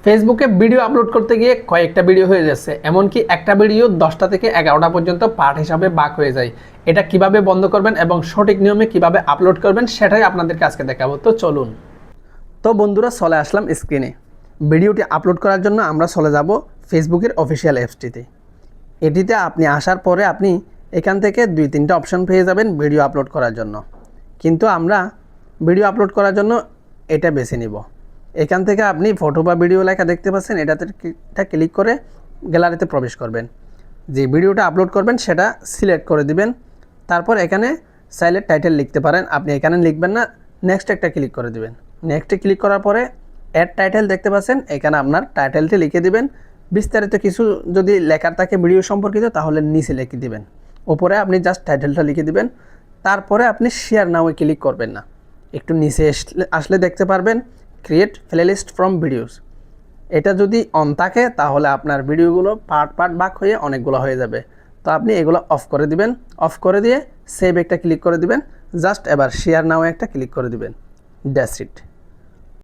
ফেসবুকে video upload করতে গিয়ে কয়েকটা ভিডিও হয়ে যাচ্ছে, এমনকি একটা ভিডিও 10টা থেকে 11টা পর্যন্ত পার্ট হিসাবে ভাগ হয়ে যায়। এটা কিভাবে বন্ধ করবেন এবং সঠিক নিয়মে কিভাবে আপলোড করবেন সেটাই আপনাদেরকে আজকে দেখাবো। তো চলুন। তো বন্ধুরা, চলে আসলাম স্ক্রিনে। ভিডিওটি আপলোড করার জন্য আমরা চলে যাব ফেসবুকের অফিসিয়াল অ্যাপসটিতে। এটিতে আপনি আসার পরে আপনি এখান থেকে 2-3টা অপশন পেয়ে যাবেন ভিডিও আপলোড করার জন্য। কিন্তু আমরা ভিডিও আপলোড করার জন্য এটা বেছে নিব। এখান থেকে আপনি ফটো বা ভিডিও লেখা দেখতে পাচ্ছেন, এটা ক্লিক করে গ্যালারিতে প্রবেশ করবেন। যে ভিডিওটা আপলোড করবেন সেটা সিলেক্ট করে দিবেন। তারপর এখানে চাইলে টাইটেল লিখতে পারেন, আপনি এখানে লিখবেন না, নেক্সট একটা ক্লিক করে দিবেন। নেক্সটে ক্লিক করার পরে অ্যাড টাইটেল দেখতে পাচ্ছেন, এখানে আপনার টাইটেলটি লিখে দিবেন। বিস্তারিত কিছু যদি লেখার থাকে ভিডিও সম্পর্কিত তাহলে নিচে লিখে দিবেন, উপরে আপনি জাস্ট টাইটেলটা লিখে দিবেন। তারপরে আপনি শেয়ার নাও ক্লিক করবেন না, একটু নিচে আসলে দেখতে পারবেন ক্রিয়েট প্লেলিস্ট ফ্রম ভিডিওস। এটা যদি অন থাকে তাহলে আপনার ভিডিওগুলো পার্ট ভাগ হয়ে অনেকগুলো হয়ে যাবে। তো আপনি এগুলো অফ করে দিবেন। অফ করে দিয়ে সেভ একটা ক্লিক করে দিবেন। জাস্ট এবার শেয়ার নাও একটা ক্লিক করে দিবেন। That's it.